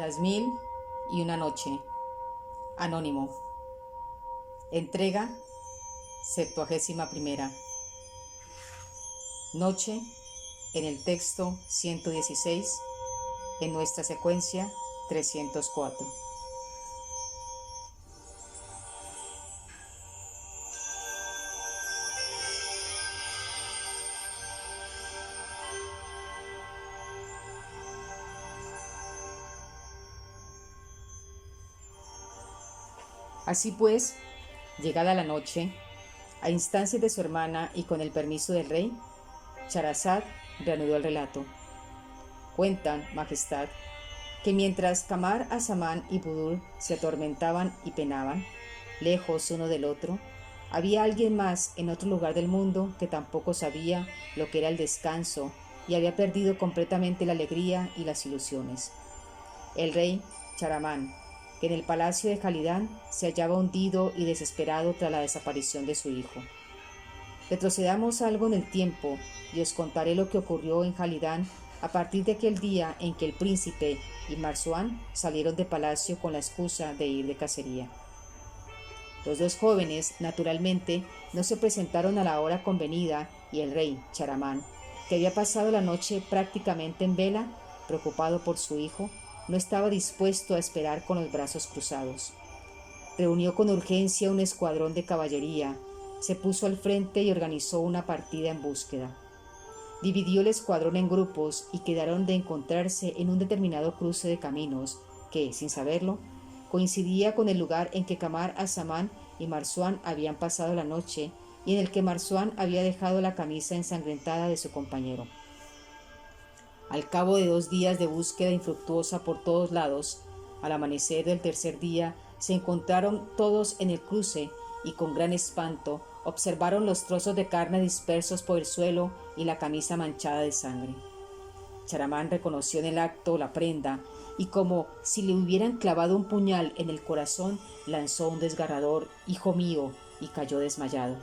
Las 1001 noche. Anónimo. Entrega 71. Noche en el texto 116, en nuestra secuencia 304. Así pues, llegada la noche, a instancias de su hermana y con el permiso del rey, Charazad reanudó el relato. Cuentan, Majestad, que mientras Kamar al-Zaman y Budur se atormentaban y penaban, lejos uno del otro, había alguien más en otro lugar del mundo que tampoco sabía lo que era el descanso y había perdido completamente la alegría y las ilusiones. El rey Charamán, que en el palacio de Jalidán se hallaba hundido y desesperado tras la desaparición de su hijo. Retrocedamos algo en el tiempo y os contaré lo que ocurrió en Jalidán a partir de aquel día en que el príncipe y Marzuán salieron de palacio con la excusa de ir de cacería. Los dos jóvenes, naturalmente, no se presentaron a la hora convenida y el rey, Charamán, que había pasado la noche prácticamente en vela, preocupado por su hijo, no estaba dispuesto a esperar con los brazos cruzados. Reunió con urgencia un escuadrón de caballería, se puso al frente y organizó una partida en búsqueda. Dividió el escuadrón en grupos y quedaron de encontrarse en un determinado cruce de caminos que, sin saberlo, coincidía con el lugar en que Kamar al-Zaman y Marzuán habían pasado la noche y en el que Marzuán había dejado la camisa ensangrentada de su compañero. Al cabo de 2 días de búsqueda infructuosa por todos lados, al amanecer del tercer día se encontraron todos en el cruce y con gran espanto observaron los trozos de carne dispersos por el suelo y la camisa manchada de sangre. Charamán reconoció en el acto la prenda y como si le hubieran clavado un puñal en el corazón, lanzó un desgarrador «Hijo mío» y cayó desmayado.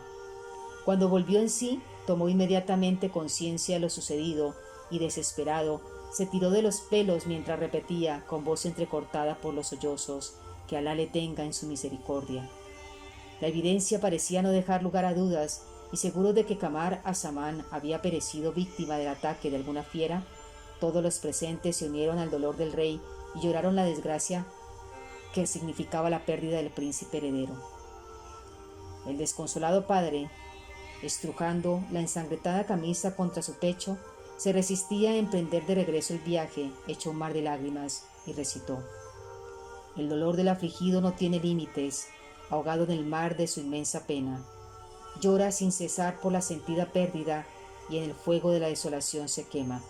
Cuando volvió en sí, tomó inmediatamente conciencia de lo sucedido y, desesperado, se tiró de los pelos mientras repetía, con voz entrecortada por los sollozos, que Alá le tenga en su misericordia. La evidencia parecía no dejar lugar a dudas, y seguro de que Kamar al-Zaman había perecido víctima del ataque de alguna fiera, todos los presentes se unieron al dolor del rey y lloraron la desgracia que significaba la pérdida del príncipe heredero. El desconsolado padre, estrujando la ensangrentada camisa contra su pecho, se resistía a emprender de regreso el viaje, hecho un mar de lágrimas, y recitó: «El dolor del afligido no tiene límites, ahogado en el mar de su inmensa pena. Llora sin cesar por la sentida pérdida y en el fuego de la desolación se quema.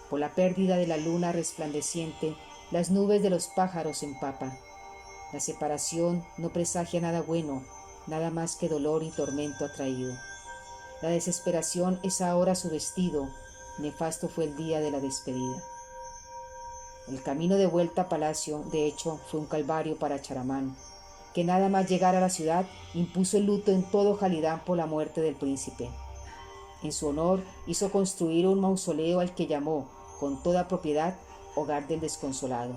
Por la pérdida de la luna resplandeciente, las nubes de los pájaros empapa. La separación no presagia nada bueno, nada más que dolor y tormento ha traído. La desesperación es ahora su vestido, nefasto fue el día de la despedida». El camino de vuelta a palacio, de hecho, fue un calvario para Charamán, que nada más llegar a la ciudad impuso el luto en todo Jalidán por la muerte del príncipe. En su honor hizo construir un mausoleo al que llamó, con toda propiedad, Hogar del Desconsolado,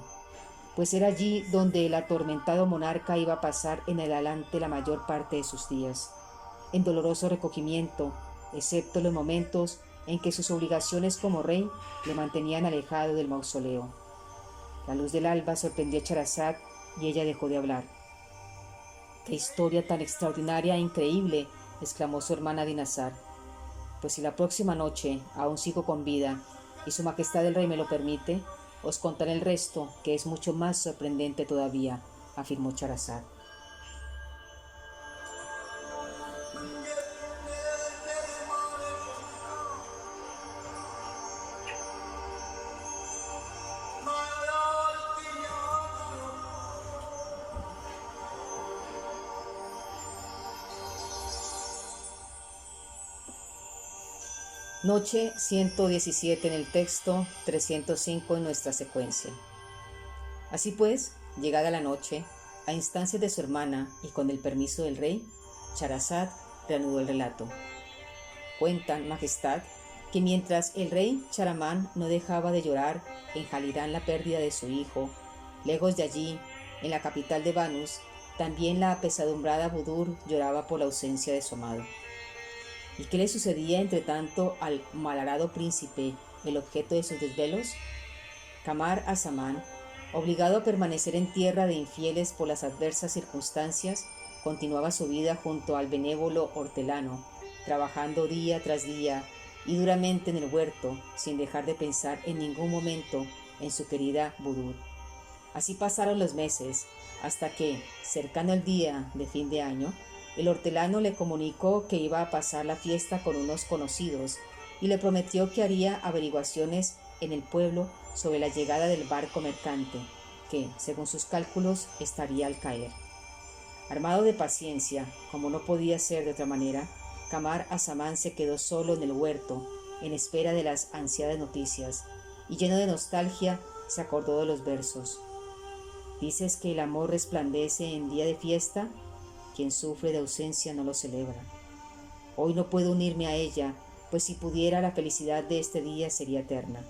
pues era allí donde el atormentado monarca iba a pasar en adelante la mayor parte de sus días, en doloroso recogimiento, excepto los momentos en que sus obligaciones como rey le mantenían alejado del mausoleo. La luz del alba sorprendió a Charazad y ella dejó de hablar. «¡Qué historia tan extraordinaria e increíble!», exclamó su hermana Dinazar. «Pues si la próxima noche aún sigo con vida y su majestad el rey me lo permite, os contaré el resto, que es mucho más sorprendente todavía», afirmó Charazad. Noche 117 en el texto, 305 en nuestra secuencia. Así pues, llegada la noche, a instancias de su hermana y con el permiso del rey, Charazad reanudó el relato. Cuentan, Majestad, que mientras el rey Charamán no dejaba de llorar en Jalidán la pérdida de su hijo Lejos de allí, en la capital de Banus, también la apesadumbrada Budur lloraba por la ausencia de su amado. ¿Y qué le sucedía entre tanto al malhadado príncipe, el objeto de sus desvelos? Kamar Azaman, obligado a permanecer en tierra de infieles por las adversas circunstancias, continuaba su vida junto al benévolo hortelano, trabajando día tras día y duramente en el huerto, sin dejar de pensar en ningún momento en su querida Budur. Así pasaron los meses, hasta que, cercano el día de fin de año, el hortelano le comunicó que iba a pasar la fiesta con unos conocidos y le prometió que haría averiguaciones en el pueblo sobre la llegada del barco mercante, que, según sus cálculos, estaría al caer. Armado de paciencia, como no podía ser de otra manera, Kamar Azaman se quedó solo en el huerto, en espera de las ansiadas noticias, y lleno de nostalgia se acordó de los versos. ¿Dices que el amor resplandece en día de fiesta? Quien sufre de ausencia no lo celebra. Hoy no puedo unirme a ella, pues si pudiera la felicidad de este día sería eterna.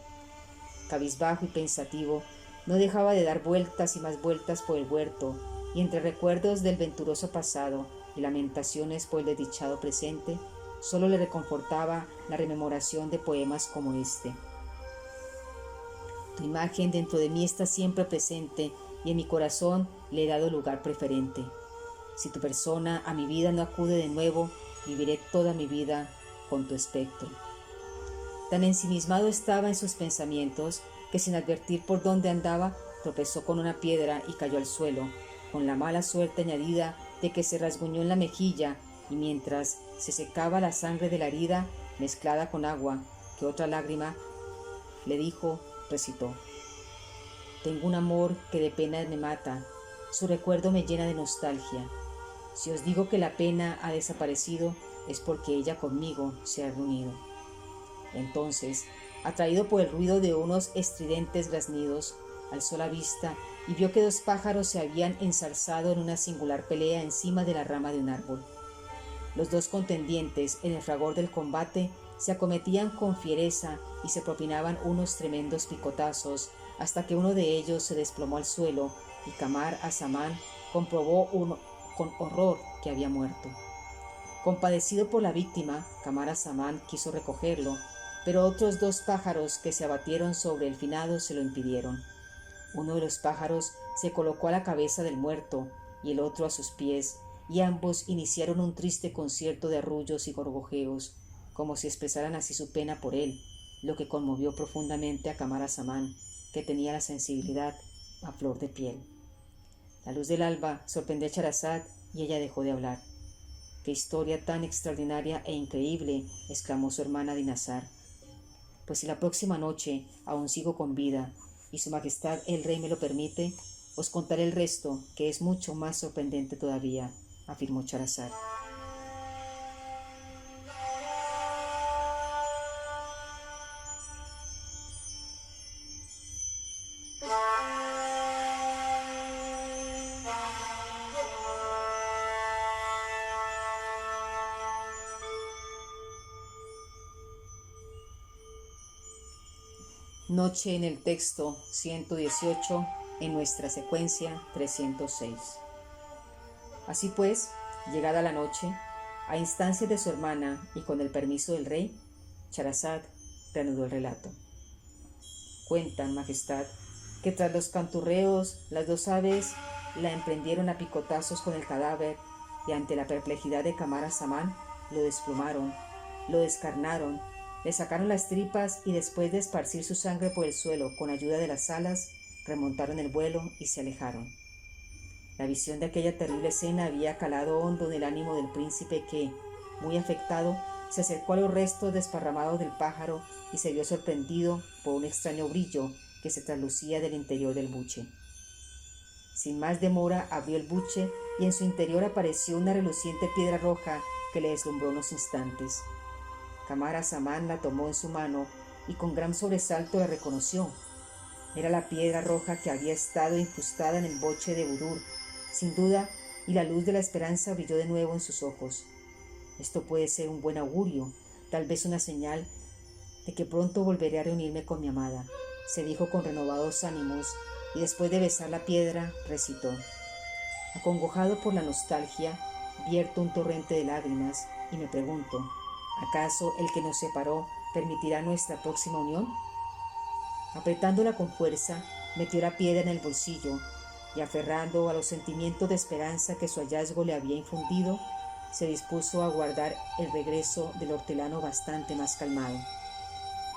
Cabizbajo y pensativo, no dejaba de dar vueltas y más vueltas por el huerto, y entre recuerdos del venturoso pasado y lamentaciones por el desdichado presente, solo le reconfortaba la rememoración de poemas como este. Tu imagen dentro de mí está siempre presente y en mi corazón le he dado lugar preferente. Si tu persona a mi vida no acude de nuevo, viviré toda mi vida con tu espectro. Tan ensimismado estaba en sus pensamientos que sin advertir por dónde andaba, tropezó con una piedra y cayó al suelo, con la mala suerte añadida de que se rasguñó en la mejilla y mientras se secaba la sangre de la herida, mezclada con agua, que otra lágrima le dijo, recitó. Tengo un amor que de pena me mata, su recuerdo me llena de nostalgia. Si os digo que la pena ha desaparecido, es porque ella conmigo se ha reunido. Entonces, atraído por el ruido de unos estridentes graznidos, alzó la vista y vio que dos pájaros se habían enzarzado en una singular pelea encima de la rama de un árbol. Los dos contendientes, en el fragor del combate, se acometían con fiereza y se propinaban unos tremendos picotazos, hasta que uno de ellos se desplomó al suelo y Kamar Azaman comprobó con horror que había muerto. Compadecido por la víctima, Kamar Azaman quiso recogerlo, pero otros dos pájaros que se abatieron sobre el finado se lo impidieron. Uno de los pájaros se colocó a la cabeza del muerto y el otro a sus pies, y ambos iniciaron un triste concierto de arrullos y gorgojeos, como si expresaran así su pena por él, lo que conmovió profundamente a Kamar Azaman, que tenía la sensibilidad a flor de piel. La luz del alba sorprendió a Charazad y ella dejó de hablar. ¡Qué historia tan extraordinaria e increíble!, exclamó su hermana Dinazar. Pues si la próxima noche aún sigo con vida y su majestad el rey me lo permite, os contaré el resto, que es mucho más sorprendente todavía, afirmó Charazad. Noche en el texto 118, en nuestra secuencia 306. Así pues, llegada la noche, a instancias de su hermana y con el permiso del rey, Charazad reanudó el relato. Cuentan, majestad, que tras los canturreos, las dos aves la emprendieron a picotazos con el cadáver y ante la perplejidad de Kamar Azaman, lo desplumaron, lo descarnaron, le sacaron las tripas y después de esparcir su sangre por el suelo con ayuda de las alas, remontaron el vuelo y se alejaron. La visión de aquella terrible escena había calado hondo en el ánimo del príncipe que, muy afectado, se acercó a los restos desparramados del pájaro y se vio sorprendido por un extraño brillo que se traslucía del interior del buche. Sin más demora abrió el buche y en su interior apareció una reluciente piedra roja que le deslumbró unos instantes. Kamar Azaman la tomó en su mano y con gran sobresalto la reconoció. Era la piedra roja que había estado incrustada en el boche de Budur, sin duda, y la luz de la esperanza brilló de nuevo en sus ojos. Esto puede ser un buen augurio, tal vez una señal de que pronto volveré a reunirme con mi amada, se dijo con renovados ánimos y después de besar la piedra recitó. Acongojado por la nostalgia, vierto un torrente de lágrimas y me pregunto, ¿acaso el que nos separó permitirá nuestra próxima unión? Apretándola con fuerza, metió la piedra en el bolsillo y aferrando a los sentimientos de esperanza que su hallazgo le había infundido, se dispuso a guardar el regreso del hortelano bastante más calmado.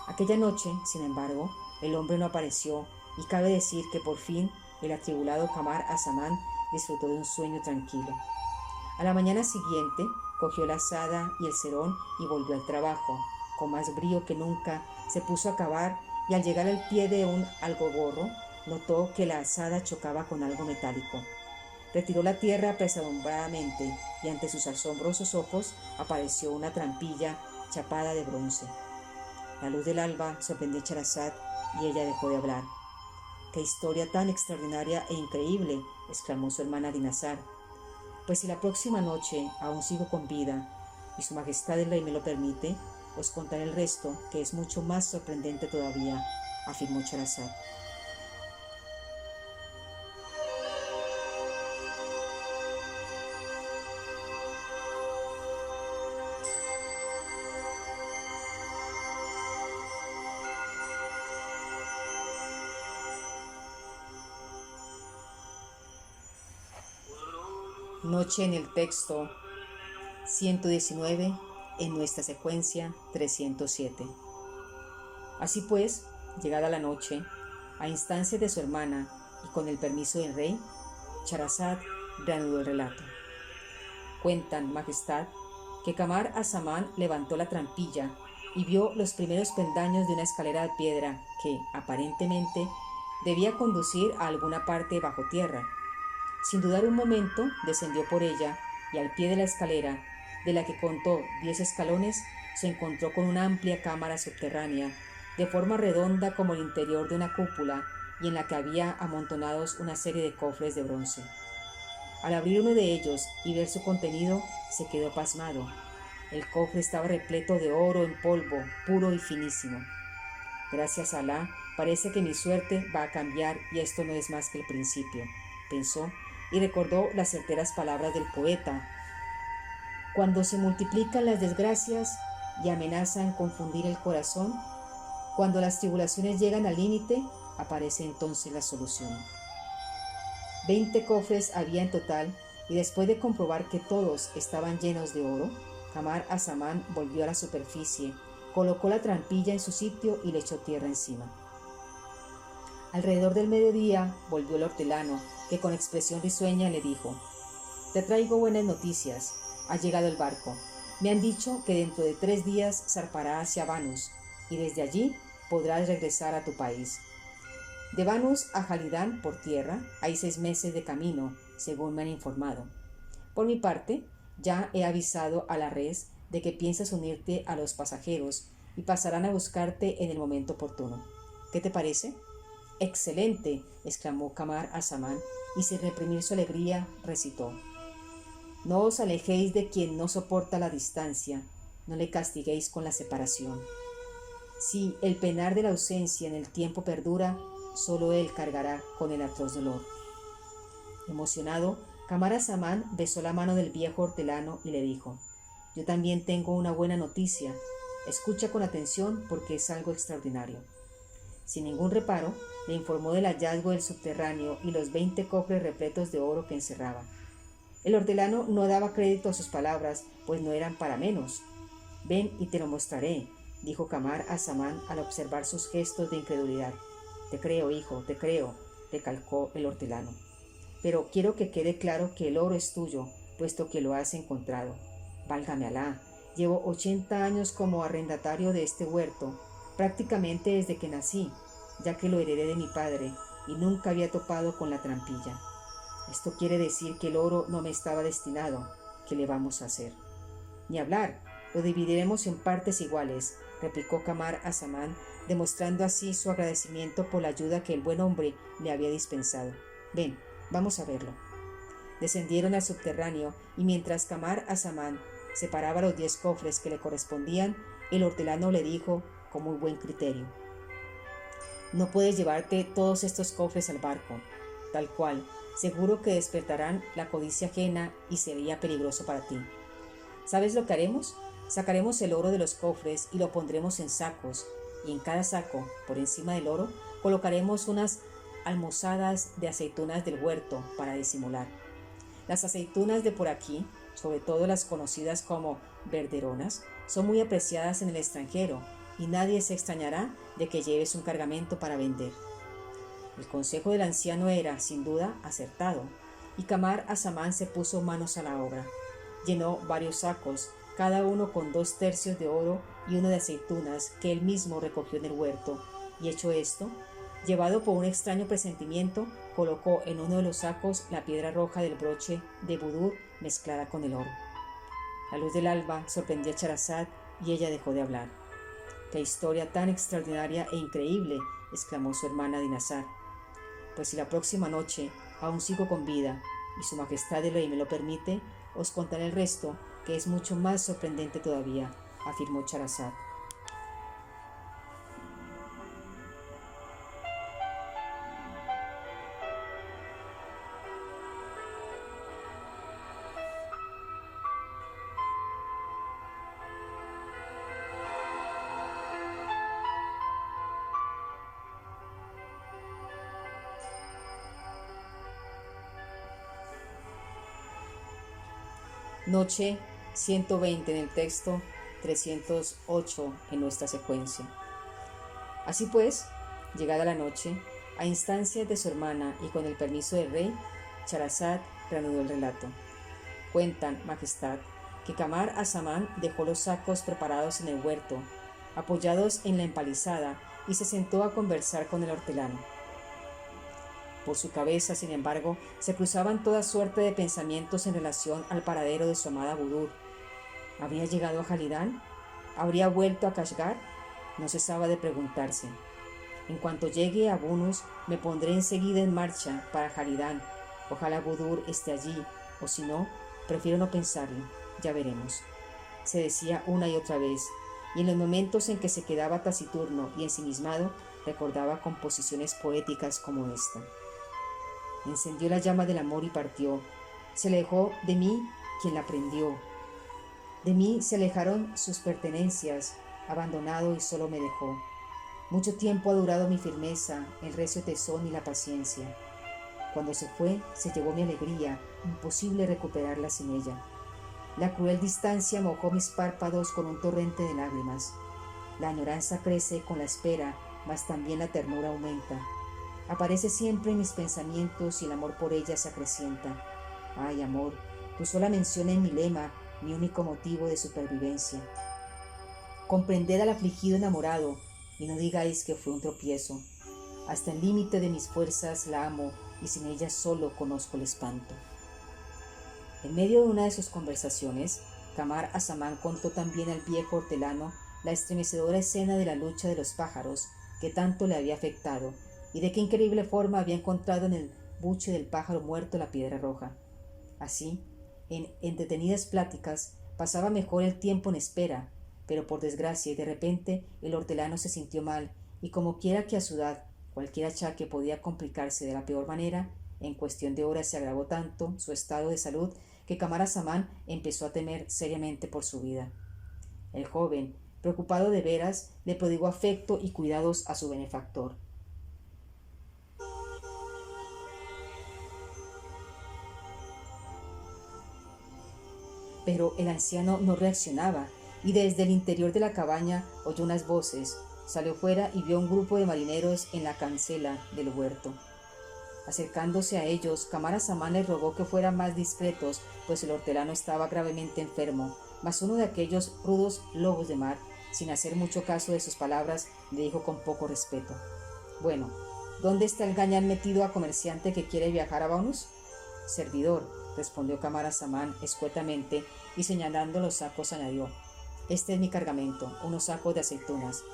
Aquella noche, sin embargo, el hombre no apareció y cabe decir que por fin el atribulado Kamar Azamán disfrutó de un sueño tranquilo. A la mañana siguiente cogió la azada y el cerón y volvió al trabajo. Con más brío que nunca se puso a cavar y al llegar al pie de un algogorro notó que la azada chocaba con algo metálico. Retiró la tierra apresuradamente y ante sus asombrosos ojos apareció una trampilla chapada de bronce. La luz del alba sorprendió a Charazad y ella dejó de hablar. ¡Qué historia tan extraordinaria e increíble!, exclamó su hermana Dinazar. Pues si la próxima noche aún sigo con vida y su majestad el rey me lo permite, os contaré el resto, que es mucho más sorprendente todavía, afirmó Charazad. Noche en el texto 119 en nuestra secuencia 307. Así pues, llegada la noche, a instancias de su hermana y con el permiso del rey, Charazad reanudó el relato. Cuentan, majestad, que Kamar Azamán levantó la trampilla y vio los primeros peldaños de una escalera de piedra que, aparentemente, debía conducir a alguna parte bajo tierra. Sin dudar un momento, descendió por ella y al pie de la escalera, de la que contó 10 escalones, se encontró con una amplia cámara subterránea, de forma redonda como el interior de una cúpula y en la que había amontonados una serie de cofres de bronce. Al abrir uno de ellos y ver su contenido, se quedó pasmado. El cofre estaba repleto de oro en polvo, puro y finísimo. Gracias a Alá, parece que mi suerte va a cambiar y esto no es más que el principio, pensó, y recordó las certeras palabras del poeta. Cuando se multiplican las desgracias y amenazan confundir el corazón, cuando las tribulaciones llegan al límite, aparece entonces la solución. 20 cofres había en total, y después de comprobar que todos estaban llenos de oro, Kamar Azamán volvió a la superficie, colocó la trampilla en su sitio y le echó tierra encima. Alrededor del mediodía volvió el hortelano, que con expresión risueña le dijo: «Te traigo buenas noticias. Ha llegado el barco. Me han dicho que dentro de 3 días zarpará hacia Banus, y desde allí podrás regresar a tu país. De Banus a Jalidán por tierra hay 6 meses de camino, según me han informado. Por mi parte, ya he avisado a la res de que piensas unirte a los pasajeros y pasarán a buscarte en el momento oportuno. ¿Qué te parece?» «Excelente», exclamó Kamar Azamán, y sin reprimir su alegría recitó: «No os alejéis de quien no soporta la distancia, no le castiguéis con la separación. Si el penar de la ausencia en el tiempo perdura, solo él cargará con el atroz dolor». Emocionado, Kamar Azamán besó la mano del viejo hortelano y le dijo: «Yo también tengo una buena noticia. Escucha con atención porque es algo extraordinario». Sin ningún reparo, le informó del hallazgo del subterráneo y los 20 cofres repletos de oro que encerraba. El hortelano no daba crédito a sus palabras, pues no eran para menos. «Ven y te lo mostraré», dijo Kamar Azamán al observar sus gestos de incredulidad. «Te creo, hijo, te creo», recalcó el hortelano. «Pero quiero que quede claro que el oro es tuyo, puesto que lo has encontrado. Válgame Alá, llevo 80 años como arrendatario de este huerto, prácticamente desde que nací, ya que lo heredé de mi padre y nunca había topado con la trampilla. Esto quiere decir que el oro no me estaba destinado. ¿Qué le vamos a hacer?» «Ni hablar, lo dividiremos en partes iguales», replicó Kamar Azamán, demostrando así su agradecimiento por la ayuda que el buen hombre le había dispensado. «Ven, vamos a verlo». Descendieron al subterráneo y mientras Kamar Azamán separaba los 10 cofres que le correspondían, el hortelano le dijo con muy buen criterio: No puedes llevarte todos estos cofres al barco, tal cual. Seguro que despertarán la codicia ajena y sería peligroso para ti. ¿Sabes lo que haremos? Sacaremos el oro de los cofres y lo pondremos en sacos, y en cada saco, por encima del oro, colocaremos unas almozadas de aceitunas del huerto para disimular. Las aceitunas de por aquí, sobre todo las conocidas como verderonas, son muy apreciadas en el extranjero y nadie se extrañará de que lleves un cargamento para vender. El consejo del anciano era, sin duda, acertado, y Kamar Azaman se puso manos a la obra. Llenó varios sacos, cada uno con 2/3 de oro y uno de aceitunas que él mismo recogió en el huerto, y hecho esto, llevado por un extraño presentimiento, colocó en uno de los sacos la piedra roja del broche de Budur mezclada con el oro. La luz del alba sorprendió a Charazad y ella dejó de hablar. ¡Qué historia tan extraordinaria e increíble!, exclamó su hermana Dinazar. Pues si la próxima noche aún sigo con vida y su majestad el rey me lo permite, os contaré el resto, que es mucho más sorprendente todavía, afirmó Charazad. Noche 120 en el texto, 308 en nuestra secuencia. Así pues, llegada la noche, a instancias de su hermana y con el permiso del rey, Charazad reanudó el relato. Cuentan, majestad, que Kamar Azaman dejó los sacos preparados en el huerto, apoyados en la empalizada, y se sentó a conversar con el hortelano. Por su cabeza, sin embargo, se cruzaban toda suerte de pensamientos en relación al paradero de su amada Budur. ¿Habría llegado a Jalidán? ¿Habría vuelto a Kashgar? No cesaba de preguntarse. En cuanto llegue a Bunus, me pondré enseguida en marcha para Jalidán. Ojalá Budur esté allí, o si no, prefiero no pensarlo. Ya veremos. Se decía una y otra vez, y en los momentos en que se quedaba taciturno y ensimismado, recordaba composiciones poéticas como esta. Encendió la llama del amor y partió. Se alejó de mí quien la prendió. De mí se alejaron sus pertenencias, abandonado y solo me dejó. Mucho tiempo ha durado mi firmeza, el recio tesón y la paciencia. Cuando se fue, se llevó mi alegría, imposible recuperarla sin ella. La cruel distancia mojó mis párpados con un torrente de lágrimas. La añoranza crece con la espera, mas también la ternura aumenta. Aparece siempre en mis pensamientos y el amor por ella se acrecienta. Ay, amor, tu sola mención es mi lema, mi único motivo de supervivencia. Comprended al afligido enamorado y no digáis que fue un tropiezo. Hasta el límite de mis fuerzas la amo y sin ella solo conozco el espanto. En medio de una de sus conversaciones, Kamar Azaman contó también al viejo hortelano la estremecedora escena de la lucha de los pájaros que tanto le había afectado y de qué increíble forma había encontrado en el buche del pájaro muerto la piedra roja. Así, en entretenidas pláticas, pasaba mejor el tiempo en espera, pero por desgracia y de repente el hortelano se sintió mal y como quiera que a su edad cualquier achaque podía complicarse de la peor manera, en cuestión de horas se agravó tanto su estado de salud que Kamar Azaman empezó a temer seriamente por su vida. El joven, preocupado de veras, le prodigó afecto y cuidados a su benefactor. Pero el anciano no reaccionaba y desde el interior de la cabaña oyó unas voces. Salió fuera y vio un grupo de marineros en la cancela del huerto. Acercándose a ellos, Kamar Azaman les rogó que fueran más discretos, pues el hortelano estaba gravemente enfermo, mas uno de aquellos rudos lobos de mar, sin hacer mucho caso de sus palabras, le dijo con poco respeto: «Bueno, ¿dónde está el gañán metido a comerciante que quiere viajar a Bunus?» «Servidor», respondió Kamar Azaman escuetamente, y señalando los sacos añadió: «Este es mi cargamento, unos sacos de aceitunas.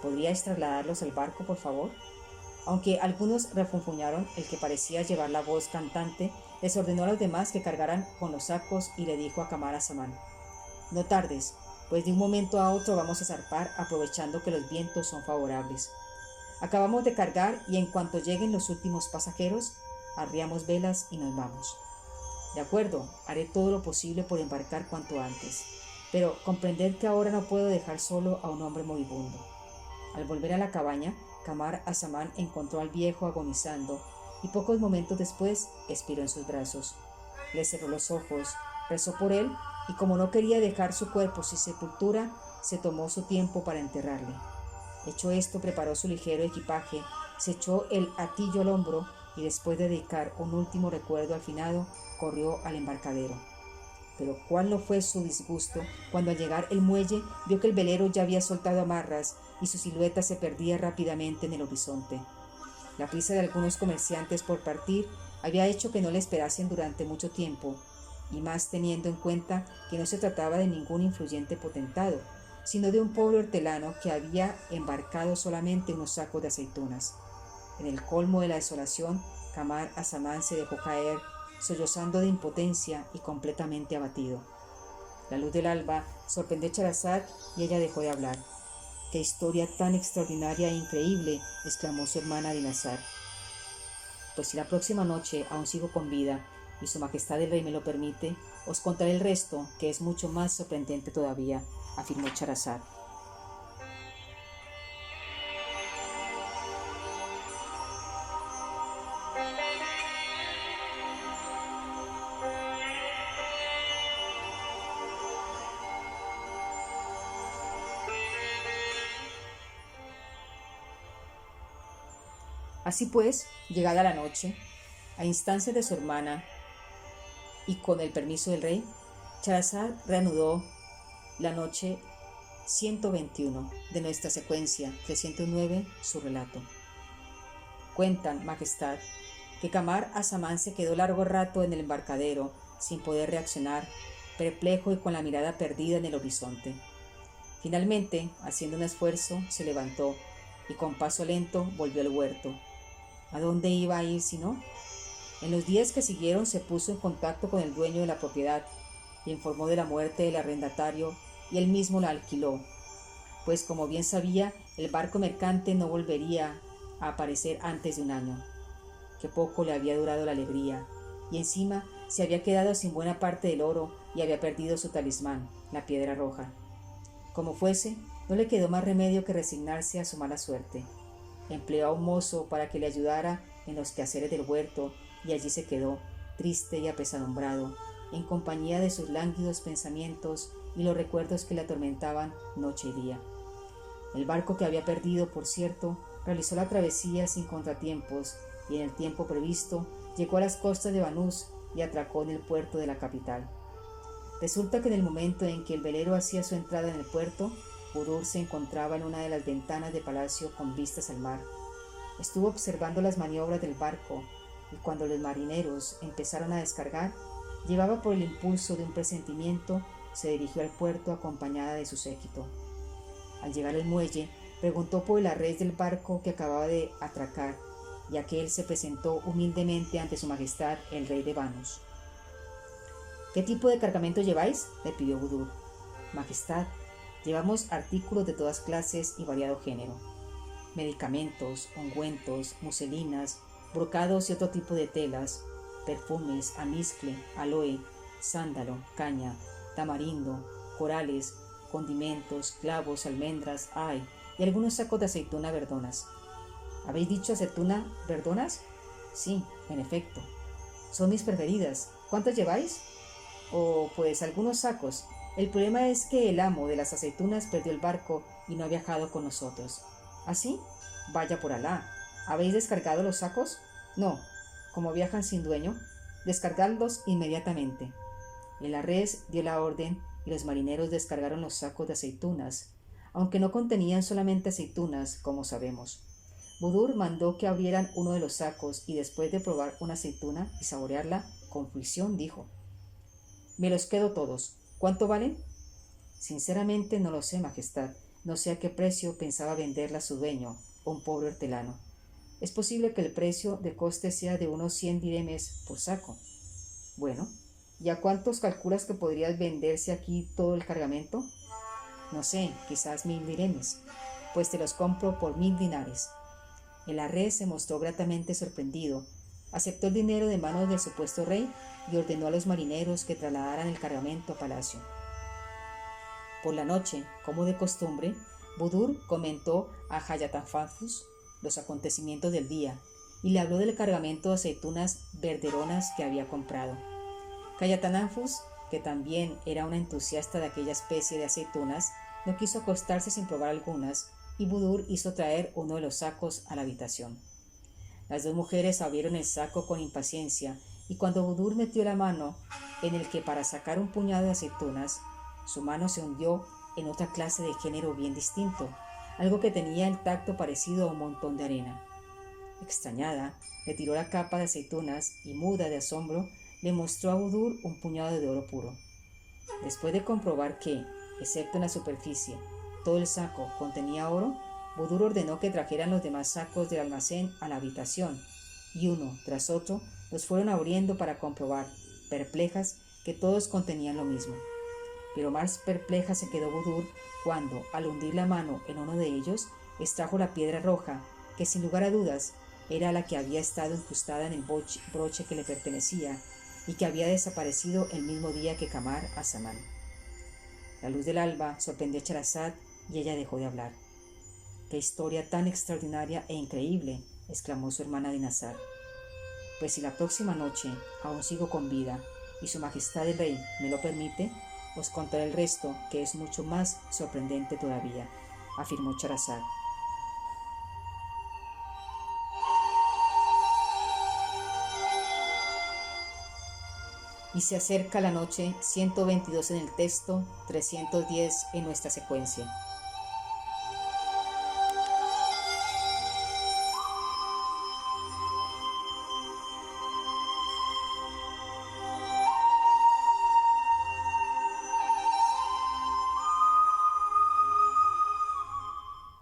¿Podríais trasladarlos al barco, por favor?» Aunque algunos refunfuñaron, el que parecía llevar la voz cantante les ordenó a los demás que cargaran con los sacos y le dijo a Kamar Azaman: «No tardes, pues de un momento a otro vamos a zarpar aprovechando que los vientos son favorables». Acabamos de cargar y en cuanto lleguen los últimos pasajeros, arriamos velas y nos vamos. De acuerdo, haré todo lo posible por embarcar cuanto antes, pero comprended que ahora no puedo dejar solo a un hombre moribundo. Al volver a la cabaña, Kamar Azamán encontró al viejo agonizando y pocos momentos después expiró en sus brazos. Le cerró los ojos, rezó por él y como no quería dejar su cuerpo sin sepultura, se tomó su tiempo para enterrarle. Hecho esto, preparó su ligero equipaje, se echó el hatillo al hombro y después de dedicar un último recuerdo al finado, corrió al embarcadero. Pero cuál no fue su disgusto cuando al llegar al muelle vio que el velero ya había soltado amarras y su silueta se perdía rápidamente en el horizonte. La prisa de algunos comerciantes por partir había hecho que no le esperasen durante mucho tiempo, y más teniendo en cuenta que no se trataba de ningún influyente potentado, sino de un pobre hortelano que había embarcado solamente unos sacos de aceitunas. En el colmo de la desolación, Kamar Azamán se dejó caer, sollozando de impotencia y completamente abatido. La luz del alba sorprendió a Charazad y ella dejó de hablar. ¡Qué historia tan extraordinaria e increíble!, exclamó su hermana Dinazar. Pues si la próxima noche aún sigo con vida y su majestad el rey me lo permite, os contaré el resto, que es mucho más sorprendente todavía, afirmó Charazad. Así pues, llegada la noche, a instancias de su hermana y con el permiso del rey, Charazad reanudó la noche 121 de nuestra secuencia 309, su relato. Cuentan, majestad, que Kamar Azamán se quedó largo rato en el embarcadero sin poder reaccionar, perplejo y con la mirada perdida en el horizonte. Finalmente, haciendo un esfuerzo, se levantó y con paso lento volvió al huerto. ¿A dónde iba a ir si no? En los días que siguieron se puso en contacto con el dueño de la propiedad, le informó de la muerte del arrendatario y él mismo la alquiló, pues como bien sabía, el barco mercante no volvería a aparecer antes de un año. Qué poco le había durado la alegría, y encima se había quedado sin buena parte del oro y había perdido su talismán, la piedra roja. Como fuese, no le quedó más remedio que resignarse a su mala suerte. Empleó a un mozo para que le ayudara en los quehaceres del huerto y allí se quedó, triste y apesadumbrado, en compañía de sus lánguidos pensamientos y los recuerdos que le atormentaban noche y día. El barco que había perdido, por cierto, realizó la travesía sin contratiempos y en el tiempo previsto llegó a las costas de Banús y atracó en el puerto de la capital. Resulta que en el momento en que el velero hacía su entrada en el puerto, Budur se encontraba en una de las ventanas de palacio con vistas al mar. Estuvo observando las maniobras del barco y cuando los marineros empezaron a descargar, llevaba por el impulso de un presentimiento, se dirigió al puerto acompañada de su séquito. Al llegar al muelle, preguntó por el arrés del barco que acababa de atracar y aquel se presentó humildemente ante su majestad el rey de Banús. ¿Qué tipo de cargamento lleváis?, le pidió Budur. Majestad, llevamos artículos de todas clases y variado género. Medicamentos, ungüentos, muselinas, brocados y otro tipo de telas, perfumes, almizcle, aloe, sándalo, caña, tamarindo, corales, condimentos, clavos, almendras, y algunos sacos de aceituna verdonas. ¿Habéis dicho aceituna verdonas? Sí, en efecto. Son mis preferidas. ¿Cuántas lleváis? Pues algunos sacos. El problema es que el amo de las aceitunas perdió el barco y no ha viajado con nosotros. ¿Así? Vaya por Alá. ¿Habéis descargado los sacos? No. Como viajan sin dueño, descargadlos inmediatamente. El arrés dio la orden y los marineros descargaron los sacos de aceitunas, aunque no contenían solamente aceitunas, como sabemos. Budur mandó que abrieran uno de los sacos y después de probar una aceituna y saborearla con fruición dijo: «Me los quedo todos. ¿Cuánto valen?» «Sinceramente no lo sé, majestad. No sé a qué precio pensaba venderla a su dueño, un pobre hortelano. Es posible que el precio de coste sea de unos 100 diremes por saco». «Bueno, ¿y a cuántos calculas que podrías venderse aquí todo el cargamento?» «No sé, quizás 1000 diremes. Pues te los compro por 1000 dinares». El arré se mostró gratamente sorprendido, aceptó el dinero de manos del supuesto rey y ordenó a los marineros que trasladaran el cargamento a palacio. Por la noche, como de costumbre, Budur comentó a Hayatanfus los acontecimientos del día y le habló del cargamento de aceitunas verderonas que había comprado. Hayatanfus, que también era una entusiasta de aquella especie de aceitunas, no quiso acostarse sin probar algunas, y Budur hizo traer uno de los sacos a la habitación. Las dos mujeres abrieron el saco con impaciencia, y cuando Budur metió la mano en el que para sacar un puñado de aceitunas, su mano se hundió en otra clase de género bien distinto, algo que tenía el tacto parecido a un montón de arena. Extrañada, retiró la capa de aceitunas y, muda de asombro, le mostró a Budur un puñado de oro puro. Después de comprobar que, excepto en la superficie, todo el saco contenía oro, Budur ordenó que trajeran los demás sacos del almacén a la habitación, y uno tras otro los fueron abriendo para comprobar, perplejas, que todos contenían lo mismo. Pero más perpleja se quedó Budur cuando, al hundir la mano en uno de ellos, extrajo la piedra roja, que sin lugar a dudas era la que había estado incrustada en el broche que le pertenecía y que había desaparecido el mismo día que Kamar Azzaman. La luz del alba sorprendió a Scheherazade y ella dejó de hablar. ¡Qué historia tan extraordinaria e increíble!, exclamó su hermana Dinazar. Pues si la próxima noche aún sigo con vida y su majestad el rey me lo permite, os contaré el resto, que es mucho más sorprendente todavía, afirmó Scheherazade. Y se acerca la noche, 122 en el texto, 310 en nuestra secuencia.